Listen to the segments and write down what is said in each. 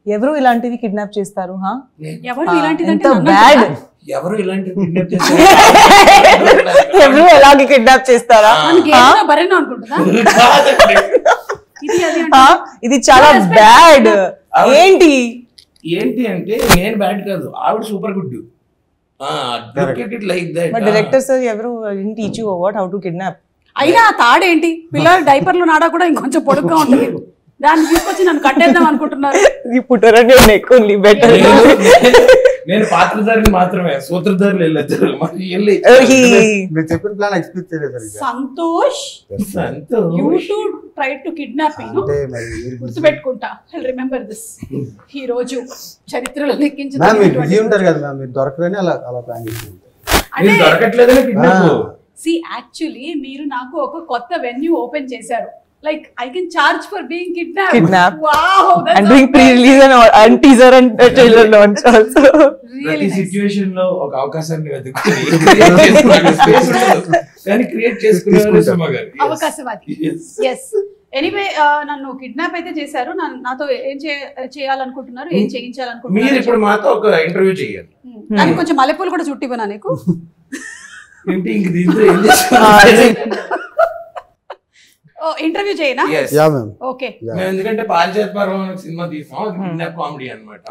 ఎవరు ఇలాంటివి కిడ్నాప్ చేస్తారు? ఎవరు ఇలాంటిది ఎంత బ్యాడ్. ఎవరు ఇలాంటివి కిడ్నాప్ చేస్తారు? ఎవరు ఎలాగే కిడ్నాప్ చేస్తారా? బరేనా అనుకుంటుందా? ఇది చాలా బ్యాడ్. ఏంటి ఏంటి అంటే నేను బ్యాడ్ కాదు, ఆవిడ సూపర్ గుడ్. డైరెక్టర్ సార్ ఎవరు teach you what how to kidnap? అయినా తాడేంటి, పిల్లల డైపర్లు నాడా కూడా ఇంకొంచెం పొడుగ్గా ఉంటుంది, దాన్ని తీసుకొచ్చి నన్ను కట్టేద్దాం అనుకుంటున్నారు. నేను పాత్రధారిని మాత్రమే, సూత్రధారులు చెప్పిన ప్లాన్ ఎక్స్పెక్ట్ చేయలేదు. Santosh you to try to kidnap గుర్తుపెట్టుకుంటా. Remember this. ఈ రోజు చరిత్రలో బిజీ ఉంటారు కదా మ్యామ్, మీరు దొరకదని అలా ప్లాన్ చేసి దొరకట్లేదని కిడ్నాప్. See, actually, మీరు నాకు ఒక కొత్త వెన్యూ ఓపెన్ చేశారు. Like, I can charge for being kidnapped. Wow, that's and doing pre-release and teaser and trailer launch also. ప్రతి సిచ్యువేషన్ లో ఒక అవకాశాన్ని వెతుకుని కానీ క్రియేట్ చేసుకునేవారు సుమ గారు. అవకాశవాది. yes. ఎనీవే, నన్ను కిడ్నాప్ అయితే చేశారు. నాతో ఏం చేయాలనుకుంటున్నారు, ఏం చేయించాలనుకుంటున్నారు? మీరు ఇప్పుడు మాతో ఒక ఇంటర్వ్యూ చేయాలి. దానికి కొంచెం మల్లెపూలు కూడా చుట్టివనా నీకు? ఇంటర్వ్యూ చేయనా? ఓకే. ఎందుకంటే పారిజాత పర్వం సినిమా తీసాం, అది కిడ్నాప్ కామెడీ అన్నమాట.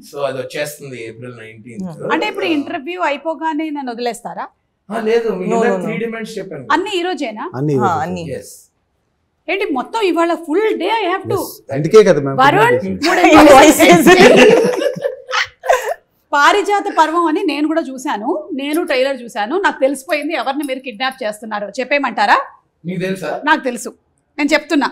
సో అది వచ్చేస్తుంది April 19th. అంటే ఇప్పుడు ఇంటర్వ్యూ అయిపోగానే నన్ను వదిలేస్తారా? లేదు, 3 డిమాండ్స్ చెప్పాను. అన్ని ఈ రోజేనా? అన్ని. ఏంటి మొత్తం ఇవాళ full day I have to? అందుకే కదా మ్యామ్ వరుణ్ పారిజాత పర్వం అని నేను కూడా చూశాను, నేను ట్రైలర్ చూశాను. నాకు తెలిసిపోయింది ఎవరిని మీరు కిడ్నాప్ చేస్తున్నారు. చెప్పేయమంటారా? మీకు తెలుసా? నాకు తెలుసు, నేను చెప్తున్నా.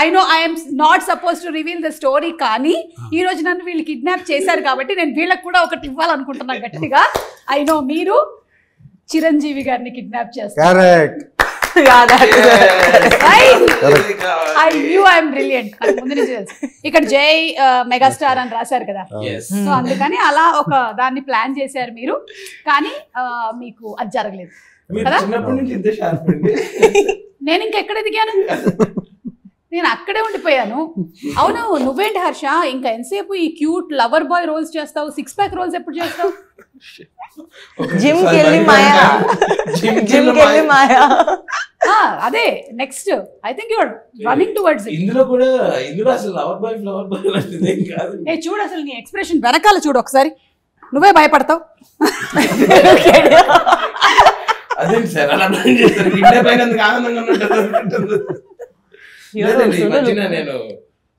I know I'm not suppose to reveal the story, కానీ ఈ రోజు నన్ను వీళ్ళు కిడ్నాప్ చేశారు కాబట్టి నేను వీళ్ళకి కూడా ఒకటి ఇవ్వాలనుకుంటున్నా గట్టిగా. ఐ నో మీరు చిరంజీవి గారిని కిడ్నాప్ చేస్తారు. ఇక్కడ జై మెగాస్టార్ అని రాశారు కదా, సో అందుకని అలా ఒక దాన్ని ప్లాన్ చేశారు మీరు, కానీ మీకు అది జరగలేదు కదా. నేను ఇంకెక్కడ ఎదిగాను, నేను అక్కడే ఉండిపోయాను. అవును, నువ్వేంటి హర్ష ఇంకా ఎంతసేపు ఈ క్యూట్ లవర్ బాయ్ రోల్స్ చేస్తావు, 6 ప్యాక్ రోల్స్ ఎప్పుడు చేస్తావు? జిమ్ కెళ్ళి మాయా. అదే next. I think you're running towards it. ఇందులో అసలు లవర్ బాయ్ లాంటిది ఏం కాదు. చూడు అసలు నీ ఎక్స్ప్రెషన్ వెనకాల చూడు ఒకసారి, నువ్వే భయపడతావు. అదేంటి సార్ అలా ప్లాన్ చేస్తారు? కిడ్నాప్ అయినందుకు ఆనందంగా ఉంటుంది. నేను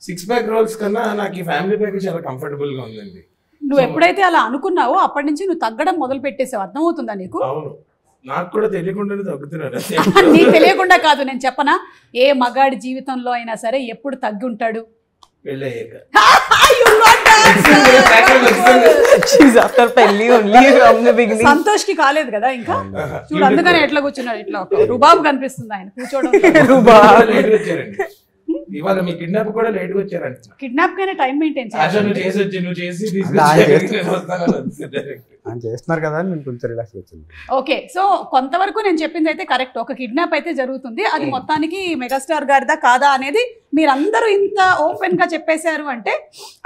6 ప్యాక్ రోల్స్ కన్నా నాకు ఈ ఫ్యామిలీ ప్యాక్ చాలా కంఫర్టబుల్ గా ఉందండి. నువ్వు ఎప్పుడైతే అలా అనుకున్నావో అప్పటి నుంచి నువ్వు తగ్గడం మొదలు పెట్టేసావు. అర్థమవుతుందా నీకు? అవును, నాకు కూడా తెలియకుండానే తగ్గుతున్నాను. నీకు తెలియకుండా కాదు, నేను చెప్పనా, ఏ మగాడి జీవితంలో అయినా సరే ఎప్పుడు తగ్గి ఉంటాడు? సంతోష్ కి కాలేదు కదా ఇంకా, చూడు అందుకని ఎట్లా కూర్చున్నాడు, ఇట్లా రుబాబు కనిపిస్తుంది ఆయన కూర్చోవడం. ఇవాళ మీ కిడ్నాప్ కూడా లేట్ గా వచ్చారంట. కిడ్నాప్ కైనా టైం మెయింటైన్ చేస్తున్నారు కదా, నేను కొంచెం రిలాక్స్ వచ్చింది. ఓకే, సో కొంతవరకు నేను చెప్పింది అయితే కరెక్ట్. ఒక కిడ్నాప్ అయితే జరుగుతుంది, అది మొత్తానికి మెగాస్టార్ గారిదా కాదా అనేది మీరందరూ ఇంత ఓపెన్ గా చెప్పేశారు అంటే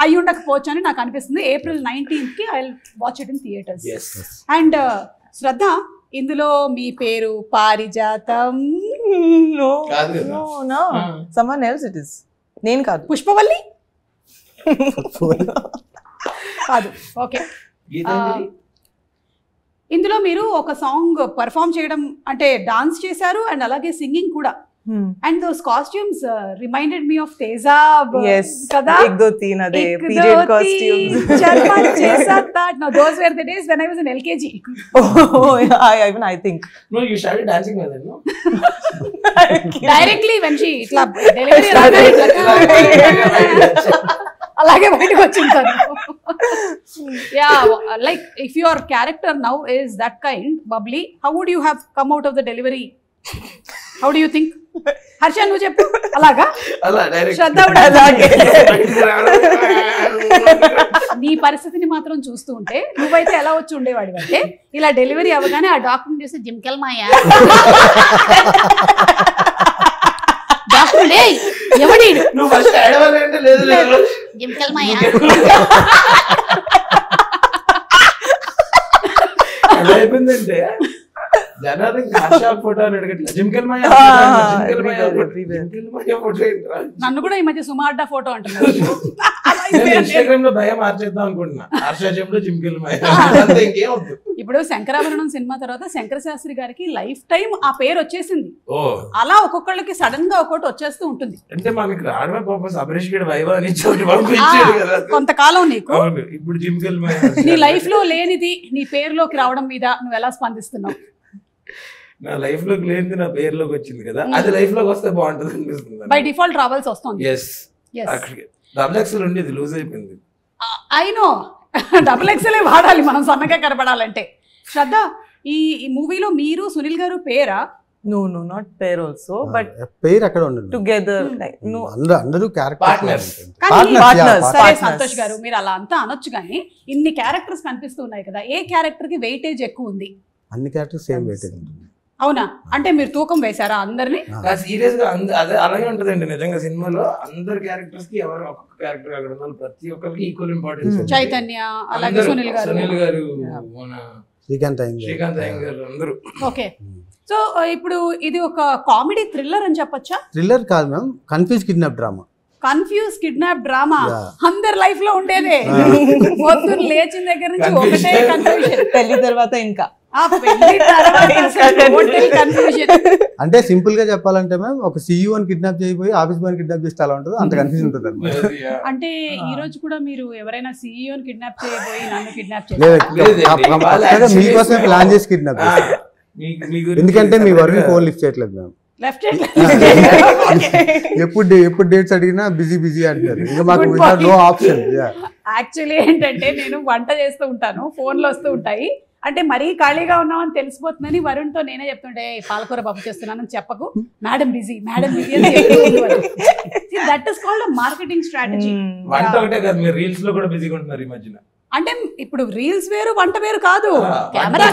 అయి ఉండకపోవచ్చు అని నాకు అనిపిస్తుంది. April 19th కి I will watch it in theatres. And Shraddha, ఇందులో మీ పేరు పారిజాతం? someone else it is. నేను కాదు. పుష్పవల్లి కాదు. ఓకే, ఇందులో మీరు ఒక సాంగ్ పర్ఫామ్ చేయడం అంటే డాన్స్ చేశారు అండ్ అలాగే సింగింగ్ కూడా. And those costumes reminded me of Tezab. Yes, kada ek do teen ade period costumes. Charma chesa that. No, those were the days when I was in LKG. Oh yeah, even I think. No, you started dancing with her, no? Directly when she itla delivery alage baitu vachintaru. Yeah, like if your character now is that kind bubbly, how would you have come out of the delivery? How do you think? Harsha నువ్వు చెప్పు. అలాగా శ్రద్ధ నీ పరిస్థితిని మాత్రం చూస్తూ ఉంటే నువ్వైతే ఎలా వచ్చి ఉండేవాడి అంటే ఇలా డెలివరీ అవ్వగానే ఆ డాక్టర్ని చూసి జిమ్కెల్ మాయా, డాక్టర్ ఎవడి నువ్వు ఫస్ట్ ఏడవాలంటే లేదు లేదు ఎలా అయిపోయిందంటే జనాలు ఆశా ఫోటో అని అడగట్లేదు జిమ్కెల్ మాయ ఫోటో ఏంట్రా? నన్ను కూడా ఈ మధ్య సుమార్డా ఫోటో అంటున్నారు. ఇన్స్టాగ్రామ్ లో భయం మార్చేద్దాం అనుకుంటున్నా. హర్షాజంలో జిమ్కెల్ మాయ అంతే, ఇంకేం వద్దు. ఇప్పుడు శంకరాభరణం సినిమా తర్వాత శంకర శాస్త్రి గారికి లైఫ్ టైం ఆ పేరు వచ్చేసింది. ఓ అలా ఒక్కొక్కళ్ళకి సడన్ గా ఒక్కొక్కటి వచ్చేస్తూ ఉంటుంది. అంటే మనకి రావడమే పాపం అభిరేష్ గడ్ వైవా అని చోటు పంపించాడు కదా. కొంతకాలం నీకు అవును, ఇప్పుడు జిమ్కెల్ మాయ నీ లైఫ్ లో లేనిది నీ పేరులోకి రావడం మీద నువ్వు ఎలా స్పందిస్తున్నావు? నా లైఫ్ లోకి లేనిది నా పేరులోకి వచ్చింది కదా, అది లైఫ్ లోకి వస్తే బాగుంటది అనిపిస్తుంది. బై డిఫాల్ట్ రావాల్సి వస్తుంది. డబుల్ ఎక్స్ఎల్ ఉండేది, లూజ్ అయిపోయింది. అయినో డబుల్ ఎక్స్ఎల్ వాడాలి మనం సన్నగా కనబడాలంటే. శ్రద్ధ, ఈ మూవీలో మీరు సునీల్ గారు పేరా? No, not pair also, but పేరు అక్కడ ఉండదు. together, like no. అందరూ Partners. Partners. సరే సంతోష్ గారు, మీరు అలా అంతా అనొచ్చు కానీ ఇన్ని క్యారెక్టర్స్ కనిపిస్తూ ఉన్నాయి కదా, ఏ క్యారెక్టర్ కి వెయిటేజ్ ఎక్కువ ఉంది? అన్ని క్యారెక్టర్స్ సేమ్ వెయిటేజ్ ఉంటుంది. అవునా? అంటే మీరు తూకం వేశారా అందరినీ? సీరియస్ గా అదే అలాగే ఉంటదండి నిజంగా. సినిమాలో అందరు క్యారెక్టర్స్ కి ఎవరు ఒక్కొక్క క్యారెక్టర్ అక్కడ ఉన్నారు, ప్రతి ఒక్కరికి ఈక్వల్ ఇంపార్టెన్స్. చైతన్య, అలాగే సునీల్ గారు, మన శ్రీకాంత్ అయ్యంగార్ అందరూ. ఓకే, సో ఇప్పుడు ఇది ఒక కామెడీ థ్రిల్లర్ అని చెప్పొచ్చా? థ్రిల్లర్ కాదు ma'am, confuse kidnap drama. Confuse kidnap drama అందరి లైఫ్ లో ఉండేదే. పొద్దున్న లేచిన దగ్గర నుంచి ఒకటే కన్ఫ్యూజన్. పెళ్లి తర్వాత ఇంకా అంటే సింపుల్ గా చెప్పాలంటే మ్యామ్, ఒక CEO అని కిడ్నాప్ చేయబోయి ఆఫీస్ బాయ్ కిడ్నాప్ చేస్తే అలా ఉంటుంది, అంత కన్ఫ్యూజన్ ఉంటుంది అనమాట. అంటే ఈ రోజు కూడా మీరు ఎవరైనా CEO ని కిడ్నాప్ చేయబోయి నన్ను కిడ్నాప్ చేయాలి, మీకోసమే ప్లాన్ చేసి కిడ్నాప్ చేస్తారు. ఎందుకంటే మీ వర్క్ ఫోన్ లిఫ్ట్ చేయట్లేదు మ్యామ్. ఎప్పుడు డేట్స్ అడిగినా బిజీ అంటారు. ఇంకా మాకు నో ఆప్షన్. యాక్చువల్లీ ఏంటంటే నేను వంట చేస్తూ ఉంటాను, ఫోన్లు వస్తూ ఉంటాయి. అంటే మరీ ఖాళీగా ఉన్నామని తెలిసిపోతుందని వరుణ్తో నేనే చెప్తుంటే పాలకూర పప్పు చేస్తున్నానని చెప్పకు, మేడం బిజీ అని that is called marketing strategy. వంట ఒకటే కాదు, మీరు రీల్స్ లో కూడా బిజీగా ఉంటున్నారు ఈ మధ్యన. అంటే ఇప్పుడు రీల్స్ వేరు వంట వేరు కాదు, కెమెరా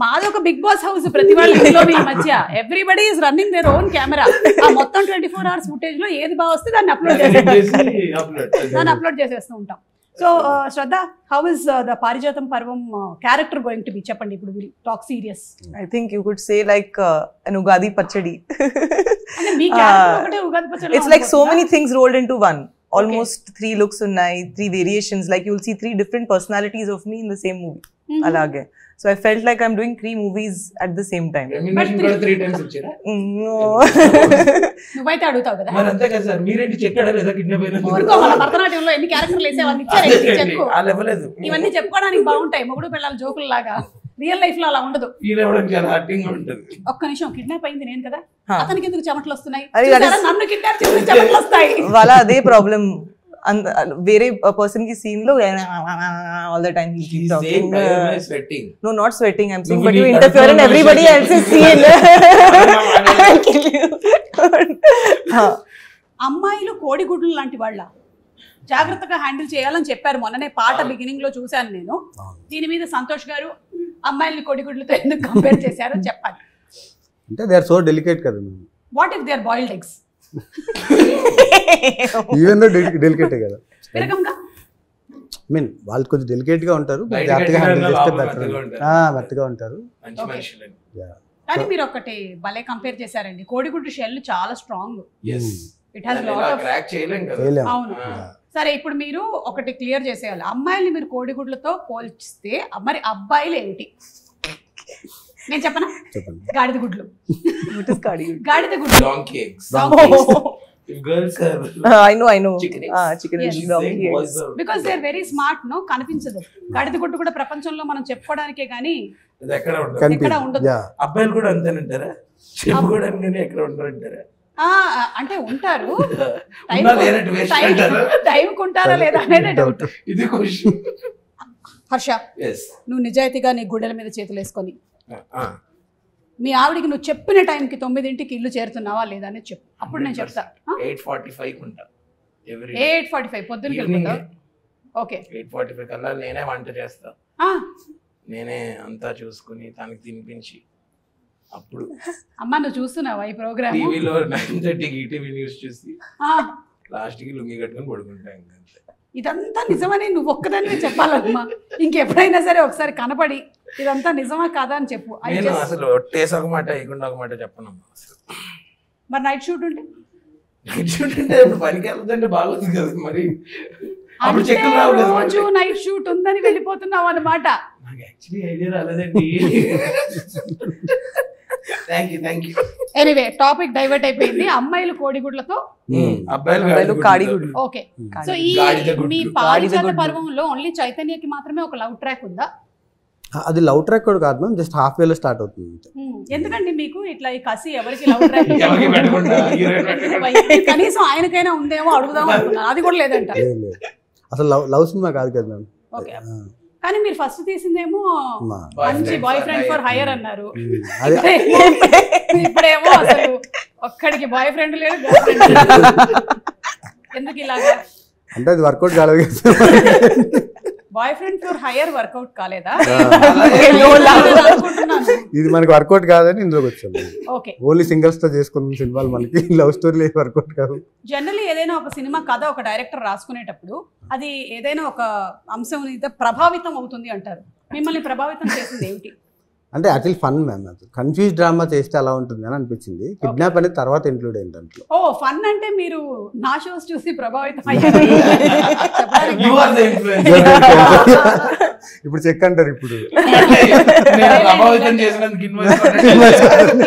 మాది ఒక బిగ్ బాస్ హౌస్. ప్రతి వాళ్ళ ఇంట్లో ఈ మధ్య everybody is running their own camera. ఆ మొత్తం 24 hours ఫుటేజ్ లో ఏది బాగా వస్తే దాన్ని అప్లోడ్ చేసేస్తూ ఉంటాం. So Shraddha, how is the పారిజాతం పర్వం క్యారెక్టర్ గోయింగ్ టు బి? చెప్పండి, ఇప్పుడు will talk serious. I think you could say like an Ugadi Pachadi. అంటే మీ క్యారెక్టర్ ఒకటే ఉగాది పచ్చడి. It's like so many things rolled into one. Almost 3 looks unnai, 3 variations. Like you'll see 3 different personalities of me in the same movie. Alage. So I felt like I'm doing 3 movies at the same time. Remuneration కూడా 3 times వచ్చారా? No. నువ్వైతే అడుగుతావు కదా. మరి అంతే కదా sir, మీరేంటి చెక్కాడా లేదా కిడ్నాప్ అయినా? ఊరుకో, మన భరతనాట్యంలో ఎన్ని క్యారెక్టర్లు వేసేవాళ్ళు ఇచ్చారు చెక్కు. ఆ లెవెల్ లేదు. ఇవన్నీ చెప్పుకోవడానికి బాగుంటాయి, మొగుడు పిల్లల జోకులు లాగా. రియల్ లైఫ్ లో అలా ఉండదు. ఈ లెవెల్ చాలా హార్టింగ్ ఉంటుంది. ఒక్క నిమిషం, కిడ్నాప్ అయింది నేను కదా, అతనికి ఎందుకు చెమటలు వస్తున్నాయి? నన్ను కిడ్నాప్ చేస్తే చెమటలు వస్తాయి. వాళ్ళ అదే ప్రాబ్లం. వేరే పర్సన్ కి సీన్ లో all the time he keeps talking. Sweating. No, not sweating, I'm saying, but you interfere in everybody else's scene. I'll kill you. అమ్మాయిలు కోడిగుడ్లు లాంటి వాళ్ళ, జాగ్రత్తగా హ్యాండిల్ చేయాలని చెప్పారు మొన్ననే పాట బిగినింగ్ లో చూశాను నేను. దీని మీద సంతోష్ గారు అమ్మాయిల్ని కోడిగుడ్లతో ఎందుకు కంపేర్ చేశారో చెప్పాలి. అంటే దే ఆర్ సో డెలికేట్ కదా. What if they are boiled eggs? Even though డెలికేటే కదా. విరగంగా ఐ మీన్ వాళ్ళు కొంచెం డెలికేట్ గా ఉంటారు, జాగ్రత్తగా హ్యాండిల్ చేస్తే బెటర్. మెత్తగా ఉంటారు. కానీ మీరు ఒకటి భలే కంపేర్ చేశారండి, కోడిగుడ్డు షెల్ చాలా strong. It has lot of crack చేయలేం కదా. అవును. సరే, ఇప్పుడు మీరు ఒకటి క్లియర్ చేసేయాలి, అమ్మాయిల్ని మీరు కోడిగుడ్లతో పోల్చిస్తే మరి అబ్బాయిలు ఏంటి? నేను చెప్పనా? గాడిద గుడ్లు. గాడిద గుడ్లు. Donkey eggs. If girls are I know chicken yes. and donkey eggs. Because they are very smart, no? కనిపించదు. గాడిద గుడ్డు కూడా ప్రపంచంలో మనం చెప్పుకోవడానికే గానీ అది ఎక్కడ ఉండదు. అబ్బాయిలు కూడా అంతేనంటారా? చెప్పుకోవడానికి ఎక్కడ ఉంటారంటారా? అంటే ఉంటారు, టైంకి ఉంటారా లేదా అనేది డౌట్. ఇది క్వశ్చన్. హర్ష, నువ్వు నిజాయితీగా నీ గుడ్డల మీద చేతులు వేసుకొని మీ ఆవిడికి నువ్వు చెప్పిన టైంకి 9ంటికి ఇల్లు చేరుతున్నావా లేదా అనేది చెప్పు, అప్పుడు నేను చెప్తా. 8:45 పొద్దున్నకి వెళ్ళిపోతావు. ఓకే, 8:45 కల్లా నేనే వంట చేస్తా, నేనే అంతా చూసుకుని తనకి తినిపించి అప్పుడు అమ్మ నువ్వు చూస్తున్నావా ఈ ప్రోగ్రామ్? టీవీలో 9:30 ఈటీవీ న్యూస్ చూసి లాస్ట్ కి లుంగి కట్టుకొని పడుకుంటాం. ఇదంతా నిజమని నువ్వు ఒక్కదాన్ని చెప్పాలమ్మా. ఇంకెప్పుడైనా సరే ఒకసారి కనపడి ఇదంతా నిజమా కాదా అని చెప్పు. నేను అసలు ఒట్టేసి ఒక మాట ఇకుండా ఒక మాట చెప్పనమ్మా అసలు. మరి నైట్ షూట్ ఉంటే ఇప్పుడు పనికి వెళ్తుంటే బాగుంది కదా మరి. అప్పుడు చెక్కులు రావు కదా. రోజు నైట్ షూట్ ఉందని వెళ్ళిపోతున్నావు అన్నమాట. నాకు యాక్చువల్లీ ఐడియా రాలేదండి. Thank you. Anyway topic divert అయిపోయింది. అమ్మాయిలు కోడిగుడ్లతో, అబ్బాయిలు కాడిగుడ్లు. ఓకే. సో ఈ మీ పారిజాత పర్వంలో ఓన్లీ చైతన్యకి మాత్రమే ఒక లవ్ ట్రాక్ ఉందా? అది లవ్ ట్రాక్ కూడా కాదు మ్యామ్, జస్ట్ హాఫ్ వేలో స్టార్ట్ అవుతుంది. ఎందుకండి మీకు ఇట్లా ఈ కసి ఎవరికి లవ్ ట్రాక్? కనీసం ఆయనకైనా ఉందేమో అడుగుదాం అనుకున్నాను, అది కూడా లేదంట. అసలు లవ్ సినిమా కాదు కదా మ్యామ్. ఓకే, కానీ మీరు ఫస్ట్ తీసిందేమో మంచి బాయ్ ఫ్రెండ్ ఫర్ హైర్ అన్నారు. ఇప్పుడేమో అసలు ఒక్కడికి బాయ్ ఫ్రెండ్ లేడు, గర్ల్ ఫ్రెండ్ లేదు. ఎందుకు ఇలాగా? అంటే అది వర్కౌట్ కాలేదు. Boy friend for hire work out కాలేదా? ఇది మనకి వర్కౌట్ కాదని ఇందులోకి వచ్చాము. ఓకే, ఓన్లీ సింగిల్స్ తో చేసుకున్న సినిమాలు మనకి లవ్ స్టోరీ వర్కౌట్ కాదు. జనరల్లీ ఏదైనా ఒక సినిమా కథ ఒక డైరెక్టర్ రాసుకునేటప్పుడు అది ఏదైనా ఒక అంశం ప్రభావితం అవుతుంది అంటారు. మిమ్మల్ని ప్రభావితం చేసింది ఏమిటి? అంటే యాక్చువల్లీ ఫన్ మ్యామ్, అది కన్ఫ్యూజ్ డ్రామా చేస్తే అలా ఉంటుంది అని అనిపించింది. కిడ్నాప్ అనేది తర్వాత ఇంక్లూడ్ అయింది దాంట్లో. ఓ ఫన్ అంటే మీరు నా షోస్ చూసి ప్రభావితం అయ్యారు. ఇప్పుడు చెక్ అంటారు. ఇప్పుడు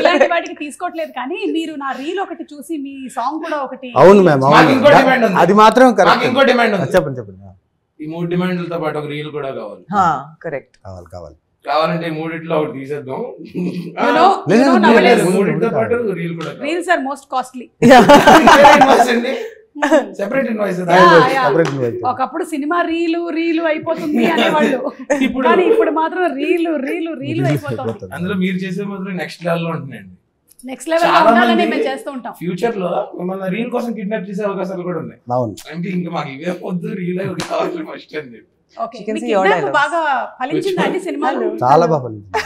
ఇలాంటి వాటికి తీసుకోవట్లేదు, కానీ మీరు నా రీల్ ఒకటి చూసి మీ సాంగ్ కూడా ఒకటి. అవును మ్యామ్, అవును, అది మాత్రం కరెక్ట్. చెప్పండి చెప్పండి. ఈ 3 డిమాండ్లతో పాటు ఒక రీల్ కూడా కావాలి. కరెక్ట్, కావాలంటే 3 ఒకటి తీసేద్దాం. Reels are most costly. Separate invoice. ఒకప్పుడు సినిమా రీలు అయిపోతుంది అనేవాళ్ళు, కానీ ఇప్పుడు మాత్రం రీలు అయిపోతుంది. అందులో మీరు చేసే మాత్రం నెక్స్ట్ లెవెల్ లో ఉంటున్నాయండి. నెక్స్ట్ లెవెల్ లో ఉండాలని మేము చేస్తూ ఉంటాం. ఫ్యూచర్ లో మిమ్మల్ని రీల్ కోసం కిడ్నాప్ చేసే అవకాశాలు కూడా ఉన్నాయి. అంటే ఇంకా మాకు ఇవే పొద్దు రీల్ కావాలి ఫస్ట్ అని చెప్పి. బాగా ఫలించిందా అండి సినిమాలు? చాలా బాగా ఫలించింది.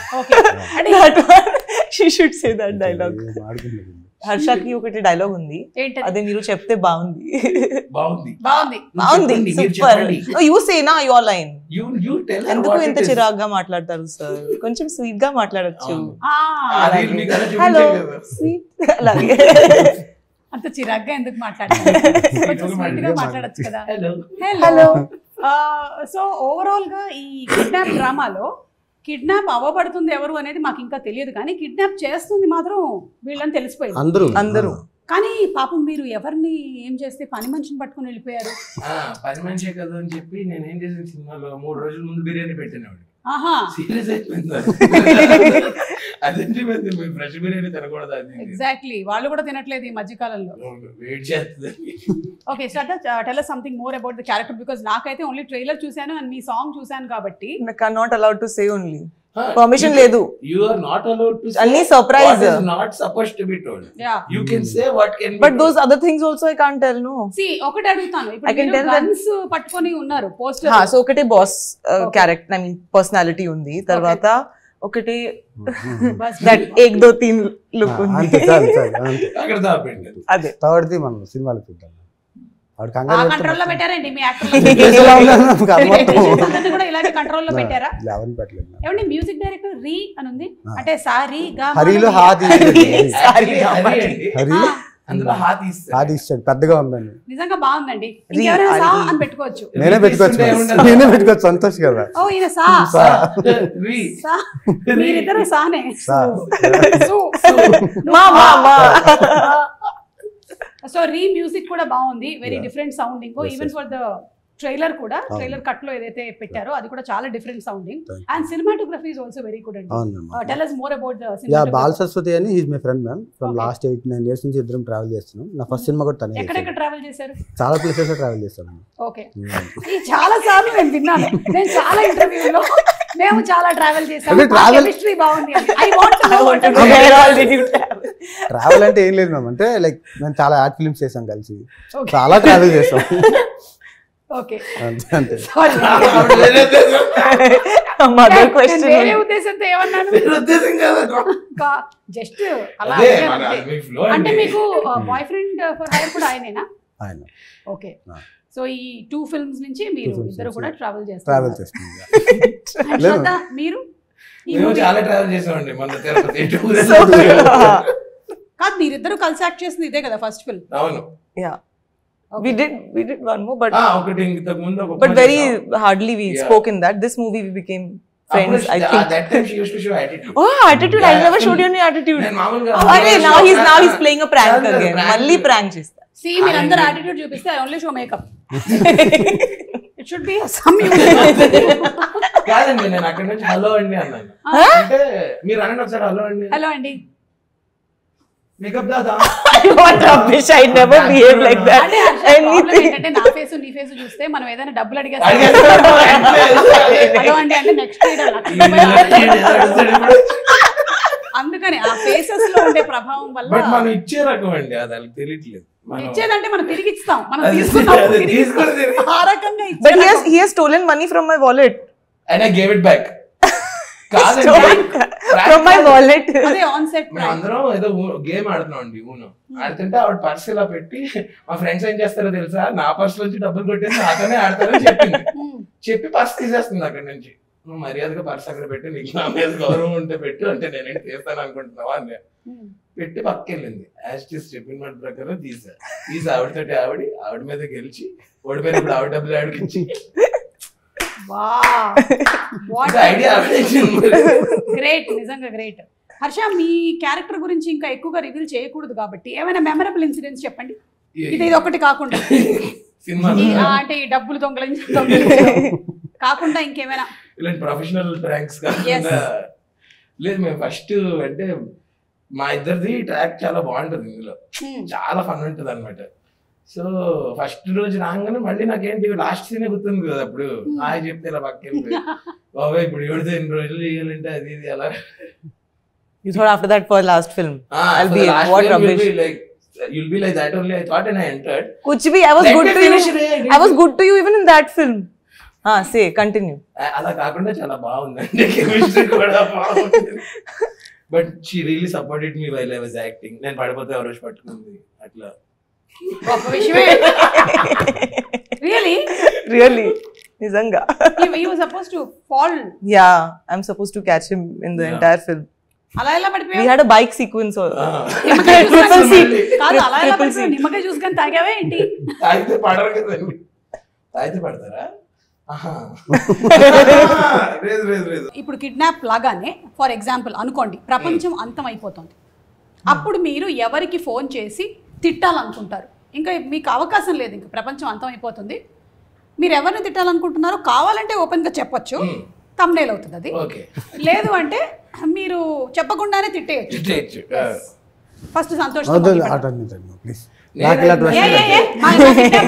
హర్షకి ఒకటి డైలాగ్ ఉంది, అదే మీరు చెప్తే బాగుంది. యూ సే నా యువర్ లైన్. ఎందుకు ఇంత చిరాగ్గా మాట్లాడతారు సార్? కొంచెం స్వీట్ గా మాట్లాడచ్చు. హలో స్వీట్, అలాగే అంత చిరాగ్గా ఎందుకు మాట్లాడారు? కొంచెం స్వీట్ గా మాట్లాడచ్చు కదా. హలో. సో ఓవరాల్ గా ఈ కిడ్నాప్ డ్రామాలో కిడ్నాప్ అవ్వబడుతుంది ఎవరు అనేది మాకు ఇంకా తెలియదు, కానీ కిడ్నాప్ చేస్తుంది మాత్రం వీళ్ళని తెలిసిపోయింది అందరూ. కానీ పాపం మీరు ఎవరిని ఏం చేస్తే పని మనిషిని పట్టుకుని వెళ్ళిపోయారు. పని మనిషే కదా అని చెప్పి నేను ఏం చేసిన సినిమాలో 3 రోజుల ముందు బిర్యానీ పెట్టినవాడు. సీరియస్ అయిపోయింది. అదేంటి ఫ్రెష్ బిర్యానీ తినకూడదు. ఎగ్జాక్ట్లీ, వాళ్ళు కూడా తినట్లేదు ఈ మధ్య కాలంలో. వెయిట్ చేస్తుంది. Okay, tell us something more about the character, because నాకైతే ఓన్లీ ట్రైలర్ చూసాను అండ్ మీ సాంగ్ చూసాను కాబట్టి. I'm not allowed to say only. Permission లేదు. You are not allowed to say only surprise. What is not supposed to be told. Yeah. You can say what can be but told. those other things also I can't tell, no. See, ఒకటి అడుగుతాను. ఇప్పుడు మీరు guns పట్టుకొని ఉన్నారు poster. So ఒకటే boss character, I mean personality ఉంది. తర్వాత ఒకటి దట్ 1 2 3 లుక్ ఉంది. అక్కడ దాపండి. అదే థర్డ్ ది మనం సినిమాలో చూద్దాం. కంట్రోల్లో పెట్టారండి మీ యాక్టర్లు కూడా ఇలాగే కంట్రోల్లో పెట్టారా? ఏమండి మ్యూజిక్ డైరెక్టర్ రీ అని ఉంది, అంటే సారీ గా హరిలో పెద్దగా ఉందండి. నిజంగా బాగుందండి. ఇంకెవరైనా సా అని పెట్టుకోవచ్చు. నేనే పెట్టుకోవచ్చు. సంతోష్ కదా. ఓ ఈయన సా, మీరిద్దరు సానే. సో రీ మ్యూజిక్ కూడా బాగుంది, very different sounding. Even for the trailer కూడా, ట్రైలర్ కట్ లో ఏదైతే పెట్టారో అది కూడా చాలా different sounding. And cinematography is also very good అండి. Tell us more about the cinematography. Bal Saraswathi అని he is my friend ma'am. From last 8-9 years నుంచి ఇద్దరం ట్రావెల్ చేస్తున్నాం. నా ఫస్ట్ సినిమా కూడా తనే. ఎక్కడెక్కడ ట్రావెల్ చేశారు? చాలా ప్లేసెస్ ట్రావెల్ చేశాను. ఓకే, ఈ చాలా సార్లు నేను విన్నాను, నేను చాలా ఇంటర్వ్యూలో మేము చాలా ట్రావెల్ చేసాము. కెమిస్ట్రీ బాగుంది. I want to know what travel అంటే ఏం లేదు మ్యామ్, అంటే లైక్ మేము చాలా యాడ్ ఫిల్మ్స్ చేసాం కలిసి, చాలా ట్రావెల్ చేసాం. ఓకే అంతే మదర్ క్వశ్చన్ వేరే ఉద్దేశంతో ఏమన్నాను ఉద్దేశం కదా జస్ట్ అలా అదే అడిగాను అంతే. మీ ఫ్లో అంటే మీకు బాయ్ ఫ్రెండ్ ఫర్ హైర్ కూడా ఆయనేనా ఆయన ఓకే ఆ. సో ఈ 2 ఫిల్మ్స్ నుంచి మీరు films ఇద్దరు కూడా నుంచి ట్రావెల్ ట్రావెల్ చేస్తారు చేస్తుంది లేదు. శ్రద్ధ, మీరు ఈ మేము movie- చాలా ట్రావెల్ చేసామండి మన తిరుపతి కాదు మీరిద్దరు కలిసి యాక్ట్ చేసింది ఇదే కదా ఫస్ట్ ఫిల్మ్ అవును Yeah. We did one more, but ఒకటి ఇంతకు ముందు ఒక but very hardly we Yeah. spoke in that. This movie we became friends. I think. that time she used to show attitude. Oh, attitude! I never showed you any attitude. నేను మామూలుగా Okay, now he's playing a prank again. Malli prank chesta. సి మీరందరూ attitude చూపిస్తే I only show makeup it should be some కాదండి నేను అక్కడ నుంచి hello అండి అన్నాను అంటే మీరు అనండి ఒకసారి హలో అండి హలో అండి makeup Dada What rubbish! I never behave like that. అంటే ప్రాబ్లం Anything. ఏంటంటే నా ఫేస్ నీ ఫేస్ చూస్తే మనం ఏదైనా డబ్బులు అడిగేస్తాం హలో అండి అంటే నెక్స్ట్ అందుకని ఆ ఫేసెస్ లో ఉండే ప్రభావం బట్ వల్ల మనం ఇచ్చే రకం అండి అది వాళ్ళకి తెలియట్లేదు మనం ఇచ్చేదంటే మనం తిరిగి ఇస్తాం మనం అది తీసుకున్నాం అది తిరిగి తీసుకొని ఇస్తాం. తిరిగి. ఆ రకంగా ఇచ్చే But రకం. he has stolen money from my wallet. And I gave it back కాదండి Stolen from my wallet. అదే ఆన్ సెట్ మేము అందరం ఏదో గేమ్ ఆడుతున్నాం అండి ఊను ఆడుతుంటే ఆవిడ పర్స్ ఇలా పెట్టి మా ఫ్రెండ్స్ ఏం చేస్తారో తెలుసా నా పర్స్ నుంచి డబ్బులు కొట్టేసి నాతోనే ఆడతారని చెప్పింది చెప్పి పర్స్ తీసేస్తుంది అక్కడ నుంచి నువ్వు మర్యాదగా పర్స్ అక్కడ పెట్టి నీకు నా మీద గౌరవం ఉంటే పెట్టు అంటే నేనేంటి తీస్తాను అనుకుంటున్నావా అని పెట్టి పక్కకెళ్ళింది యాజ్ చెప్పిన మాట ప్రకారం తీసి ఆవిడతోటి ఆవిడ మీద గెలిచి ఓడిపోయినప్పుడు ఆవిడ డబ్బులు ఆవిడకి ఇచ్చి ఐడియా గ్రేట్ నిజంగా గ్రేట్ హర్ష మీ క్యారెక్టర్ గురించి ఇంకా ఎక్కువగా రివీల్ చేయకూడదు కాబట్టి ఏమైనా మెమరబుల్ ఇన్సిడెంట్స్ చెప్పండి ఇది ఒకటి కాకుండా సినిమా అంటే ఈ డబ్బులు దొంగలించడం కాకుండా ఇంకేమైనా ఇలాంటి ప్రొఫెషనల్ ప్రాంక్స్ కాకుండా లేదు మేము ఫస్ట్ అంటే మా ఇద్దరిది ట్రాక్ చాలా బాగుంటుంది ఇందులో చాలా ఫన్ ఉంటుంది అనమాట సో ఫస్ట్ రోజు రాగానే మళ్ళీ నాకేంటి లాస్ట్ సీన్ గుర్తుంది కదా అప్పుడు హాయ్ చెప్తే ఇలా పక్కకి బాబాయ్ ఇప్పుడు ఎవరితో ఎన్ని రోజులు చేయాలంటే అది ఇది అలా You thought after that for last film. I'll be what rubbish. You'll be like that only. I thought and I entered. Kuch bhi, I was good to you. I was good to you even in that film. Say, continue. అలా కాకుండా చాలా బాగుందండి chemistry కూడా బాగుంది but she really supported me while I was acting నేను పడిపోతే ఎవరో పట్టుకుంది అట్లా గొప్ప విషయమే Really? Nizanga. he was supposed to fall Yeah, I'm supposed to catch him in the entire film. అలా ఎలా We పడిపోయావు had a bike sequence. నిమ్మకాయ Triple చూసుకొని- seat. కాదు అలా ఎలా Triple పడిపోయావు seat. నిమ్మకాయ చూసుకొని తాగావే ఏంటి తాగితే పడరు కదండి తాగితే పడతారా లేదు ఇప్పుడు కిడ్నాప్ లాగానే ఫర్ ఎగ్జాంపుల్ అనుకోండి ప్రపంచం అంతం అయిపోతుంది అప్పుడు మీరు ఎవరికి ఫోన్ చేసి తిట్టాలనుకుంటారు ఇంకా మీకు అవకాశం లేదు ఇంకా ప్రపంచం అంతం అయిపోతుంది మీరు ఎవరిని తిట్టాలనుకుంటున్నారో కావాలంటే ఓపెన్ గా చెప్పొచ్చు తమ్నేల్ అవుతుంది అది ఓకే లేదు అంటే మీరు చెప్పకుండానే తిట్టేయచ్చు ఫస్ట్ సంతోష్ ప్లీజ్ నాకు ఇలా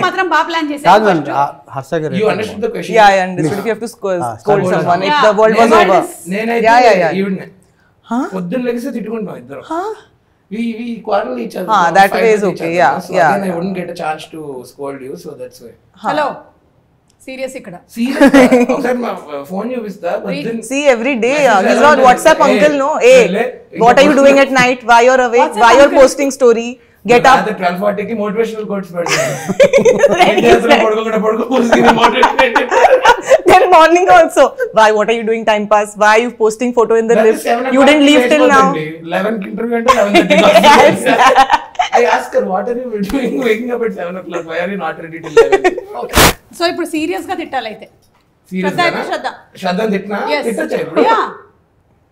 మాత్రం బాగా ప్లాన్ కాదు చేశారు మేడం హర్ష గారు you understood the question Yeah, I understood. If you have to scold someone, if Yeah. the world was over. నేనైతే Yeah. ఈవిడ్ని పొద్దున్న లెగిసి తిట్టుకుంటాం ఇద్దరు we quarrel each other. That fight way is with each okay. other. Yeah, So yeah. again, I wouldn't get a chance to scold you, so that's why. Hello serious ఇక్కడ Seriously, ఒకసారి మా phone చూపిస్తా పొద్దున్న See, every day, Message he's around not the- WhatsApp Hey, uncle, no. hey, Hey, what are you doing at night? Why you're awake? WhatsApp Why you're uncle. posting story? Get up. 12:40 కి motivational quotes పెడతాను పడుకోకుండా Then morning also. Why? What are you doing? Time pass. Why are you posting photo in the lift? You didn't leave till now. 11 కి interview అంటే 11:30. I ask her, what are you doing waking up at 7 o'clock? Why are you not ready till 11? So ఇప్పుడు serious గా తిట్టాలైతే Serious శ్రద్ధ అయితే గానా? శ్రద్ధ శ్రద్ధని తిట్టినా? Yes. తిట్టొచ్చా ఇప్పుడు? Yeah.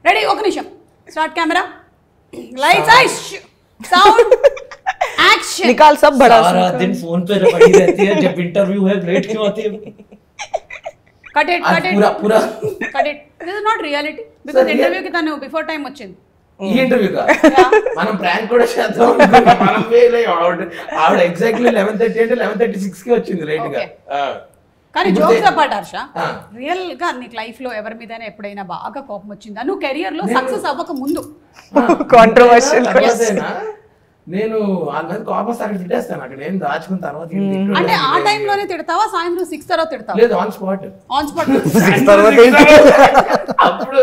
Ready ఒక నిమిషం start camera lights I sound action निकाल सब बड़ा. सारा दिन फोन पे पड़ी रहती है जब इंटरव्यू है लेट क्यों आती है కట్ ఇట్ అది పూరా cut it this is not reality because interview కి తను బిఫోర్ టైం వచ్చింది ఈ ఇంటర్వ్యూ మనం ప్రాంక్ కూడా చేద్దాం అనుకున్నాం. మనం ఫెయిల్ అయ్యాం. ఆవిడ ఎగ్జాక్ట్లీ 11:30 అంటే 11:36 కి వచ్చింది లేట్ గా. కానీ ఇప్పుడు జోక్స్ అపార్ట్ హర్ష ఆ. రియల్ గా నీకు లైఫ్ లో ఎవరి మీదైనా ఎప్పుడైనా బాగా కోపం వచ్చిందా నువ్వు కెరియర్ లో సక్సెస్ అవ్వక ముందు Controversial తర్వాతేనా? నేను వాళ్ళ మీద కోపం అక్కడ తిట్టేస్తాను, అక్కడ ఏం దాచుకున్న తర్వాత ఏం తిట్టను. అంటే ఆ టైంలోనే తిడతావా, సాయంత్రం 6 తర్వాత తిడతావా? లేదు, ఆన్ స్పాట్. ఆన్ స్పాట్ అప్పుడు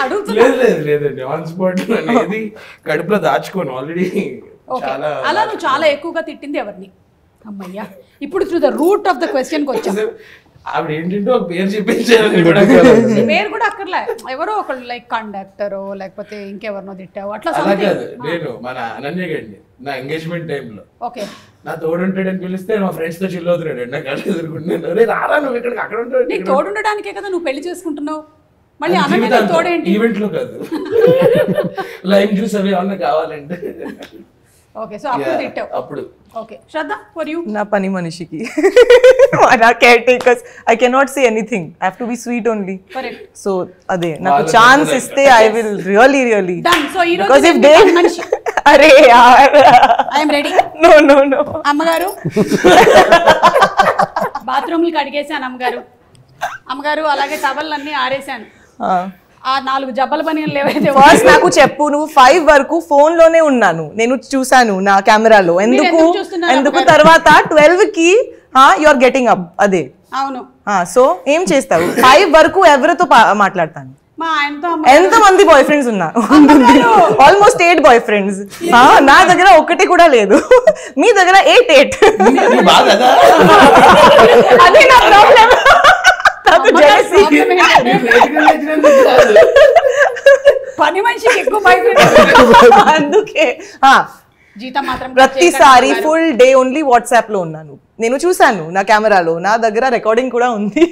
అడుగుతున్నా. లేదండి, ఆన్ స్పాట్ అనేది కడుపులో దాచుకోను ఆల్రెడీ. చాలా అలా నువ్వు చాలా ఎక్కువగా తిట్టింది ఎవరిని? అమ్మయ్యా, ఇప్పుడు to the root of the question కి వచ్చాం. ఆవిడ ఏంటంటే ఒక పేరు చెప్పించారు, పేరు కూడా అక్కర్లే, ఎవరో ఒకళ్ళు లైక్ కండక్టరో లేకపోతే ఇంకెవరినో తిట్టావు అట్లా. అలా కాదు, నేను మన అనన్య గండి నా ఎంగేజ్మెంట్ టైంలో ఓకే నా తోడుంటాడని పిలిస్తే మా ఫ్రెండ్స్ తో చిల్ అవుతున్నాడు, నా కళ్ళు ఎదుర్కొంటున్నాను. రే రారా నువ్వు ఇక్కడికి, అక్కడ ఉంటాడు. నీకు తోడుండడానికే కదా నువ్వు పెళ్లి చేసుకుంటున్నావు, మళ్ళీ అనన్య తోడేంటి? ఈవెంట్ లో కాదు, లైమ్ జ్యూస్ అవి ఏమన్నా కావాలంటే. ఓకే, సో అప్పుడు తిట్టావు. అప్పుడు ఓకే, శ్రద్ధ ఫర్ యూ. నా పని మనిషికి, నా care takers, I cannot say anything, I have to be sweet only. Correct. So అదే నాకు ఛాన్స్ ఇస్తే I will really done. So ఈ రోజు బికాజ్ ఇఫ్ దే మనిషి అరే యార్ ఐ యామ్ రెడీ. నో అమ్మగారు బాత్రూమ్లు కడిగేశాను అమ్మగారు. అమ్మగారు అలాగే టవల్లన్నీ ఆరేశాను. ఆ 4 జబ్బల పనిలు లేవైతే ఫస్ట్ నాకు చెప్పు, నువ్వు 5 వరకు ఫోన్ లోనే ఉన్నాను, నేను చూసాను నా కెమెరాలో. ఎందుకు తర్వాత 12 కి యు ఆర్ గెటింగ్ అప్? అదే అవును. సో ఏం చేస్తావు? 5 వరకు ఎవరితో మాట్లాడతాను? మా ఆయనతో. ఎంత మంది బాయ్ ఫ్రెండ్స్ ఉన్నారు? Almost 8 boy friends. నా దగ్గర ఒకటి కూడా లేదు, మీ దగ్గర 8. అదే నా ప్రాబ్లం. పని మనిషికి ఎక్కువ భయం, అందుకే జీతం మాత్రం ప్రతిసారి ఫుల్ డే ఓన్లీ వాట్సాప్ లో ఉన్నాను. నేను చూసాను నా కెమెరాలో, నా దగ్గర రికార్డింగ్ కూడా ఉంది.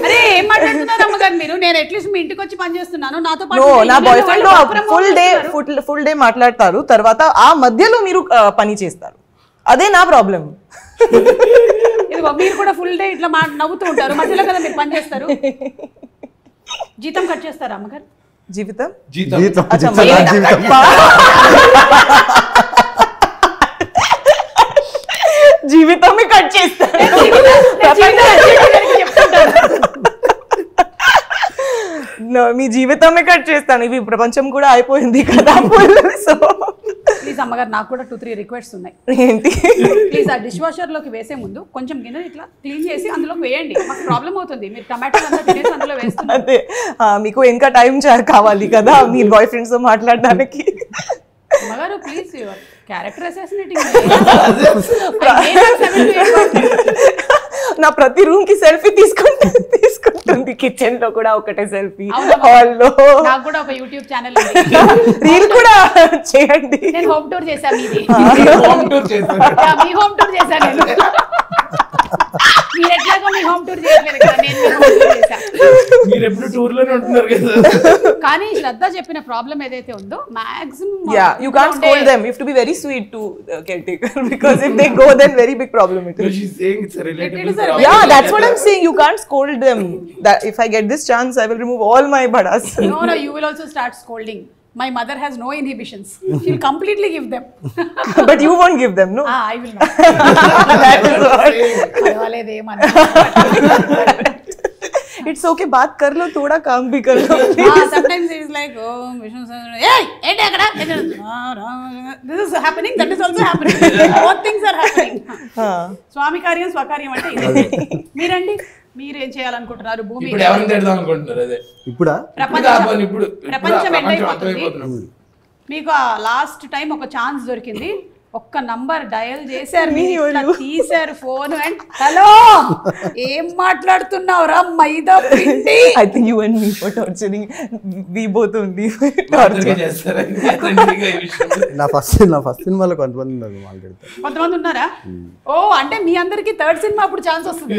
అరే ఏం మాట్లాడుతున్నారు అమ్మగారు మీరు? నేను అట్లీస్ట్ మీ ఇంటికి వచ్చి పని చేస్తున్నాను, నాతో పాటు నా బాయ్ ఫ్రెండ్ ఫుల్ డే మాట్లాడతారు, తర్వాత ఆ మధ్యలో మీరు పని చేస్తారు. అదే నా ప్రాబ్లం. ఇదిగో మీరు కూడా ఫుల్ డే ఇట్లా నవ్వుతూ ఉంటారు, మధ్యలో కదా మీరు పని చేస్తారు. జీతం కట్ చేస్తారా అమ్మగారు? జీవితం జీవితమే కట్ చేస్తారు. మీ జీవితమే కట్ చేస్తాను. ఇవి ప్రపంచం కూడా అయిపోయింది కదా. సో ప్లీజ్ అమ్మగారు, నాకు కూడా 2-3 రిక్వెస్ట్స్ ఉన్నాయి. ఏంటి? ప్లీజ్ ఆ డిష్ వాషర్ లోకి వేసే ముందు కొంచెం గిన్నె ఇట్లా క్లీన్ చేసి అందులోకి వేయండి. మాకు ప్రాబ్లం అవుతుంది, మీరు టమాటో అంతా తినేసి అందులో వేస్తున్నారు. అదే, మీకు ఇంకా టైం కావాలి కదా మీ బాయ్ ఫ్రెండ్స్ తో మాట్లాడడానికి. అమ్మగారు ప్లీజ్, యువర్ క్యారెక్టర్ అసాసినేటింగ్. నా ప్రతి రూమ్ కి సెల్ఫీ తీసుకుంటుంది, కిచెన్ లో కూడా ఒకటే సెల్ఫీ, హాల్ లో. నాకు కూడా ఒక యూట్యూబ్ ఛానల్ రీల్ కూడా చేయండి. నేను హోమ్ టూర్ చేశాను, మీది మీ హోమ్ టూర్ చేశాను నేను. మీరు ఎట్లాగో మీ హోమ్ టూర్ చేయట్లేదు కదా, నేను మీ హోమ్ టూర్ చేశాను. మీరు ఎప్పుడు టూర్ లోనే ఉంటున్నారు కదా. కానీ శ్రద్ధ చెప్పిన ప్రాబ్లం ఏదైతే ఉందో maximum, you can't scold them. You have to be very sweet to caretaker, because if they go, then very big problem it is. She's saying it's a relatable problem. Yeah, that's what I'm saying. You can't scold them. That if I get this chance, I will remove all my badas. No, you will also start scolding. My mother has no inhibitions. She'll completely give them. But you won't give them, no? I will not. That is what. It's okay, बात कर लो, थोड़ा काम भी कर लो. Sometimes it is like, oh, hey, this is happening, that is also happening. Both things are happening. స్వామి కార్యం స్వకార్యం అంటే ఇది. మీరండి, మీరేం చేయాలనుకుంటున్నారు? భూమి ఇప్పుడు ఎవరిని తిడదాం అనుకుంటున్నారు? అదే ఇప్పుడా ప్రపంచం ఎండ్. మీకు లాస్ట్ టైం ఒక ఛాన్స్ దొరికింది, ఒక్క నంబర్ డయల్ చేశారు, తీశారు ఫోన్ అండ్ హలో ఏం మాట్లాడుతున్నావు రా మైదా పిండి. I think you and me for torturing, we both only నా ఫస్ట్ సినిమాలో కొంతమంది ఉన్నారు మాట్లాడతారు. కొంతమంది ఉన్నారా? ఓ అంటే మీ అందరికి థర్డ్ సినిమా అప్పుడు ఛాన్స్ వస్తుంది.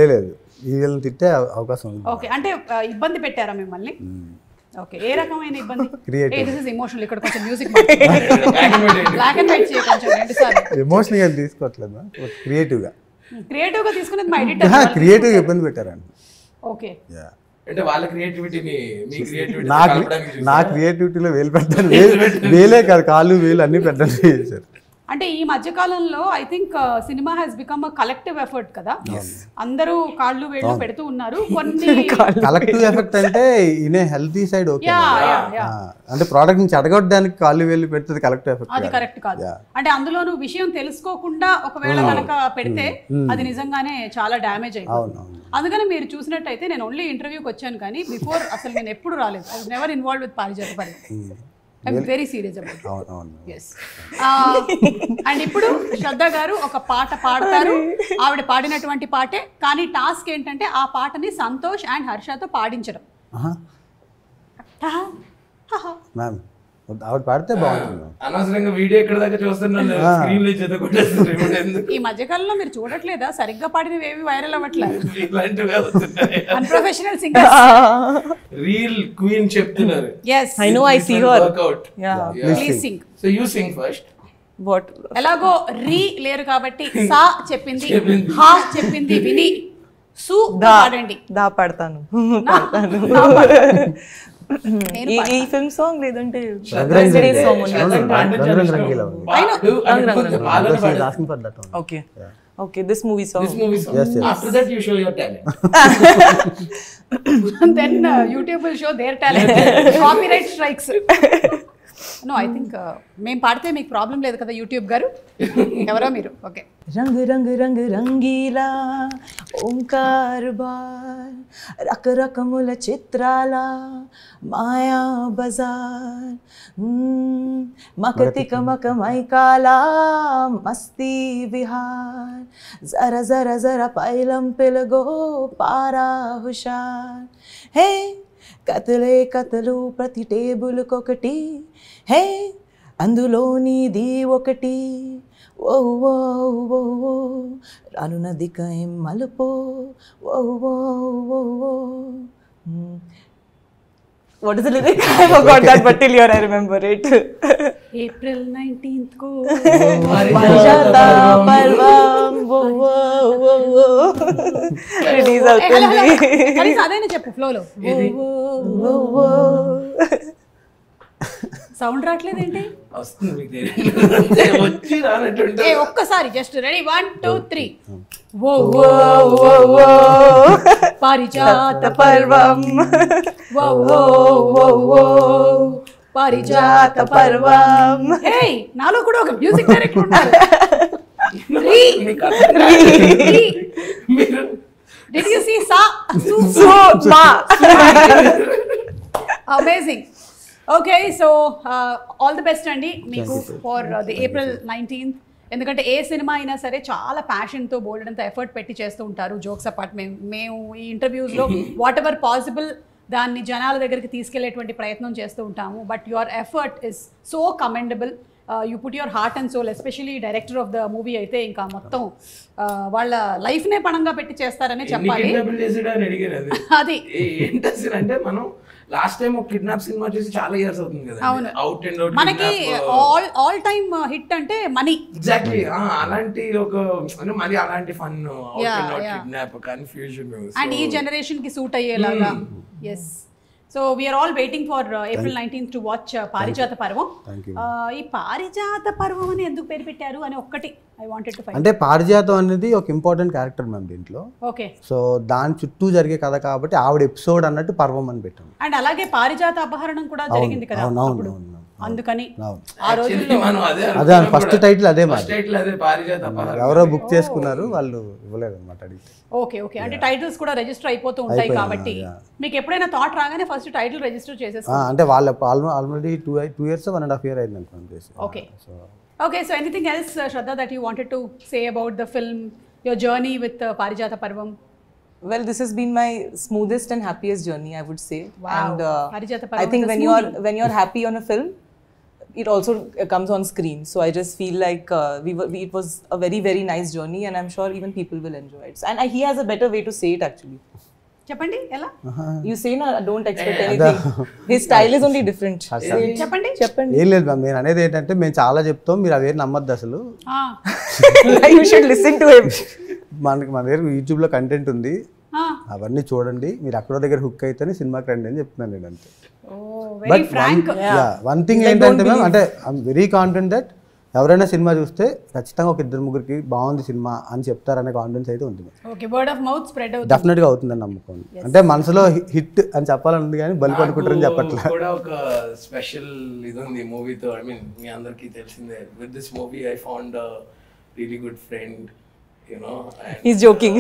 లేదు, వీళ్ళని తిట్టే అవకాశం ఉంది. ఓకే, అంటే ఇబ్బంది పెట్టారా మిమ్మల్ని? ఓకే, ఏ రకమైన ఇబ్బంది? This is emotional. ఇక్కడ కొంచెం మ్యూజిక్ బ్లాక్ అండ్ వైట్ చేయ కొంచెం 2 సార్లు. ఎమోషనల్ గా తీసుకోవట్లేదు, క్రియేటివ్ గా తీసుకునేది మా ఎడిటర్. క్రియేటివ్ గా ఇబ్బంది పెట్టారండి. ఓకే, అంటే వాళ్ళ క్రియేటివిటీని మీ క్రియేటివిటీ నా క్రియేటివిటీలో వేలు పెట్టారు. వేలే కాదు, కాళ్ళు వేలు అన్ని పెట్టారు చేశారు. అంటే ఈ మధ్య కాలంలో I think cinema has become a collective effort కదా, అందరూ కాళ్ళు వేళ్ళు పెడుతూ ఉన్నారు. కొన్ని కలెక్టివ్ ఎఫెక్ట్ అంటే ఇన్ హెల్తీ సైడ్ ఓకే, అంటే ప్రోడక్ట్ నుంచి అడగొట్టడానికి కాళ్ళు వేళ్ళు పెడుతుంది కలెక్టివ్ ఎఫెక్ట్, అది కరెక్ట్ కాదు. అంటే అందులోనూ విషయం తెలుసుకోకుండా ఒకవేళ కనుక పెడితే అది నిజంగానే చాలా డ్యామేజ్ అయిపోతుంది. అందుకని మీరు చూసినట్టయితే నేను ఓన్లీ ఇంటర్వ్యూకి వచ్చాను కానీ బిఫోర్ అసలు నేను ఎప్పుడు రాలేదు. I was never involved with Parijata Parvam. I'm very serious about it. yes. And ఇప్పుడు శ్రద్ధ గారు ఒక పాట పాడతారు. ఆవిడ పాడినటువంటి పాటే, కానీ టాస్క్ ఏంటంటే ఆ పాటని సంతోష్ అండ్ హర్షతో పాడించడం. మ్యామ్ ఆవిడ పాడితే బాగుంటుంది. అనవసరంగా వీడియో ఎక్కడ దాకా చూస్తున్నాను, స్క్రీన్ లో చదువుకుంటే ఈ మధ్యకాలంలో మీరు చూడట్లేదా, సరిగ్గా పాడినవి ఏవి వైరల్ అవ్వట్లేదు. ఇలాంటివి అవుతున్నాయి. అన్ప్రొఫెషనల్ సింగర్స్ రియల్ క్వీన్ చెప్తున్నారు. yes I know, I see her. Yeah. Please sing. So you sing first. What? ఎలాగో రీ లేరు కాబట్టి సా చెప్పింది, హా చెప్పింది విని సు పాడండి. దా పాడతాను. ఈ ఫిల్మ్ సాంగ్ లేదంటే okay, okay, this movie song. Yes. After that you show your talent. Then YouTube will show their talent. Copyright strikes. No, I think మేము పాడితే మీకు ప్రాబ్లం లేదు కదా యూట్యూబ్ గారు, ఎవరో మీరు. ఓకే. रंग रंग रंग रंगीला ओंकार बार रक रकमुल चित्राला माया बजार मकतिक मकमैकाला मस्ती विहार जरा जरा जरा पैलम पिलगो पारा हुशार हे कतले कतलू प्रति టేబుల్ కొకటి హే అందులోనిది ఒకటి ఓ ఓ ఓ ఓ రానున్నది కయం మలుపో ఓ ఓ ఓ ఓ. What is the lyric? I forgot that, but till here I remember it. April 19th ko Parijata parvam wo wo wo wo release అవుతుంది. కనీసం అదైనా చెప్పు ఫ్లోలో. wo wo సౌండ్ రావట్లేదేంటి? వస్తుంది మీకు తెలియదు, వచ్చి రానట్టుంటే. ఒక్కసారి జస్ట్ రెడీ 1 2 3 ఓ wo wo wo పారిజాత పర్వం wo wo wo wo పారిజాత పర్వం. హే నాలో కూడా ఒక మ్యూజిక్ డైరెక్టర్ ఉన్నారు. మీకు అర్థం మీరు Did you see sa so ma amazing. Okay, so all the best అండి మీకు ఫర్ ది April 19th. ఎందుకంటే ఏ సినిమా అయినా సరే చాలా ప్యాషన్తో బోల్డంత ఎఫర్ట్ పెట్టి చేస్తూ ఉంటారు. జోక్స్ అపార్ట్ మేము ఈ ఇంటర్వ్యూస్లో వాట్ ఎవర్ పాసిబుల్ దాన్ని జనాల దగ్గరికి తీసుకెళ్లేటువంటి ప్రయత్నం చేస్తూ ఉంటాము. But your effort is so commendable. You put your heart and soul, especially director of the movie అయితే ఇంకా మొత్తం వాళ్ళ లైఫ్నే పణంగా పెట్టి చేస్తారనే చెప్పాలి. అది అంటే మనం లాస్ట్ టైం ఒక కిడ్నాప్ సినిమా చేసి చాలా ఇయర్స్ అవుతుంది కదా. అవుట్ అండ్ అవుట్ మనకి ఆల్ టైమ్ హిట్ అంటే మనీ. ఎగ్జాక్ట్లీ అలాంటి ఒక మరి అలాంటి ఫన్ కిడ్నాప్ కన్ఫ్యూజన్ అండ్ ఈ జనరేషన్ కి సూట్ అయ్యేలాగా. Yes, so we're all waiting for April 19th to watch Parijatha Parvam. ఈ పారిజాత పర్వం అని ఎందుకు పేరు పెట్టారు అని ఒక్కటి ఐ వాంటెడ్ టు ఫైండ్. అంటే పారిజాతం అనేది ఒక ఇంపార్టెంట్ క్యారెక్టర్ మ్యామ్ దీంట్లో. ఓకే. సో దాని చుట్టూ జరిగే కథ కాబట్టి ఆవిడ ఎపిసోడ్ అన్నట్టు పర్వం అని పెట్టాము. అండ్ అలాగే పారిజాత అపహరణం కూడా జరిగింది కదా అప్పుడు, అందుకని ఆ రోజుల్లో అదే ఫస్ట్ టైటిల్ అదే పారిజాత. ఎవరో బుక్ చేసుకున్నారు, వాళ్ళు ఇవ్వలేదు అనమాట అడిగితే. ఓకే ఓకే, అంటే టైటిల్స్ కూడా రిజిస్టర్ అయిపోతూ ఉంటాయి కాబట్టి మీకు ఎప్పుడైనా థాట్ రాగానే ఫస్ట్ టైటిల్ రిజిస్టర్ చేసేస్తారు. అంటే వాళ్ళు ఆల్రెడీ 2 years 1.5 years అయింది అనుకోండి. Okay okay, so anything else Shraddha that you wanted to say about the film, your journey with Parijata Parvam? Well, this has been my smoothest and happiest journey, I would say. Wow. And Parijata Parvam, I think when you're happy on a film, it also comes on screen. So I just feel like it was a very, very nice journey, and I'm sure even people will enjoy it. And he has a better way to say it actually. చెప్పండి ఎలా? You say na, don't expect anything. His style is only different. చెప్పండి. ఏం లేదు ma'am, నేను అనేది ఏంటంటే మేము చాలా చెప్తాం, మీరు అవేం నమ్మద్దు అసలు. You should listen to him. మన దగ్గర యూట్యూబ్లో కంటెంట్ ఉంది, అవన్నీ చూడండి, మీరు అక్కడ దగ్గర హుక్ అయితేనే సినిమాకి రండి అని చెప్తున్నాను నేను అంతే. Very frank. వన్ థింగ్ ఏంటంటే మ్యామ్, అంటే ఐఎమ్ వెరీ కాన్ఫిడెంట్ దట్ ఎవరైనా సినిమా చూస్తే ఖచ్చితంగా ఒక ఇద్దరు ముగ్గురికి బాగుంది సినిమా అని చెప్తారనే కాన్ఫిడెన్స్ అయితే ఉంటుంది. Okay, word of mouth spread అవుతుంది. డెఫినెట్గా అవుతుందని నమ్మకం. అంటే మనసులో హిట్ అని చెప్పాలని ఉంది కానీ బల్బ్ అనుకుంటారని చెప్పట్లే. కూడా ఒక స్పెషల్ ఇది ఉంది మూవీతో. ఐ మీన్ మీ అందరికీ తెలిసిందే, with this movie I found a really good friend. He's joking.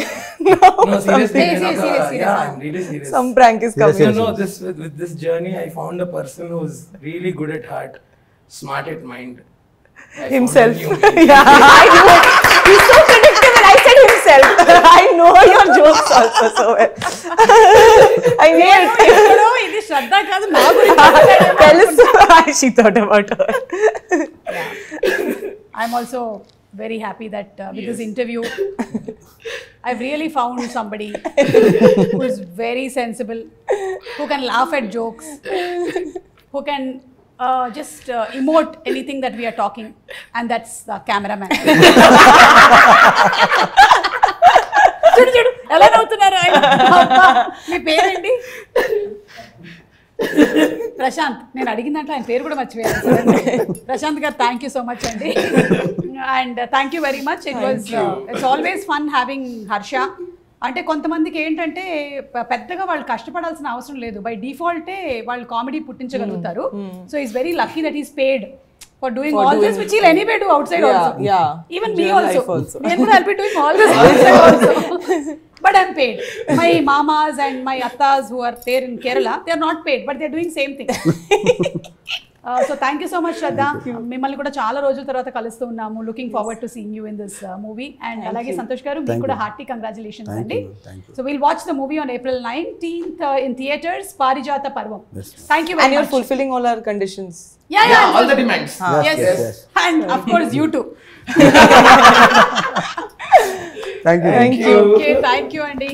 No, seriously. Seriously. Yeah, I'm really serious. Some prank is coming. You know, with this journey, I found a person who's really good at heart, smart at mind. Himself. Yeah, I know. He's so predictable. I said himself. I know your jokes also so well. I knew it. ఇది శ్రద్ధ కాదు, నా గురించి తెలుసు. She thought about her. I'm also very happy that with this interview, I've really found somebody who is very sensible, who can laugh at jokes, who can just emote anything that we are talking, and that's the cameraman. చూడు చూడు ఎలా నవ్వుతున్నారు ఆయన. అబ్బా, మీ పేరేంటి? ప్రశాంత్. నేను అడిగిన దాంట్లో ఆయన పేరు కూడా మర్చిపోయాను. ప్రశాంత్ గారు, థ్యాంక్ యూ సో మచ్ అండి. And thank you very much. It's always fun having Harsha. అంటే కొంతమందికి ఏంటంటే పెద్దగా వాళ్ళు కష్టపడాల్సిన అవసరం లేదు, బై డిఫాల్టే వాళ్ళు కామెడీ పుట్టించగలుగుతారు. So is very lucky that is paid for doing all this, which he'll anyway do outside also. Yeah. Even me also. I'll be doing all this outside also. But I'm paid. My mamas and my attas who are there in Kerala, they are not paid, but they are doing same thing. So thank you so much, Shraddha. మిమ్మల్ని కూడా చాలా రోజుల తర్వాత కలుస్తూ ఉన్నాము. Looking forward to seeing you in this movie. And అలాగే సంతోష్ గారు, మీకు కూడా హార్టీ కంగ్రాచులేషన్స్ అండి. So will watch the movie on April 19th in theaters, పారిజాత పర్వం. Thank you very much. And you're fulfilling all our conditions. Yeah, all the demands. Yes. And of course you too. Thank you. Thank you. Okay, thank you, Andy.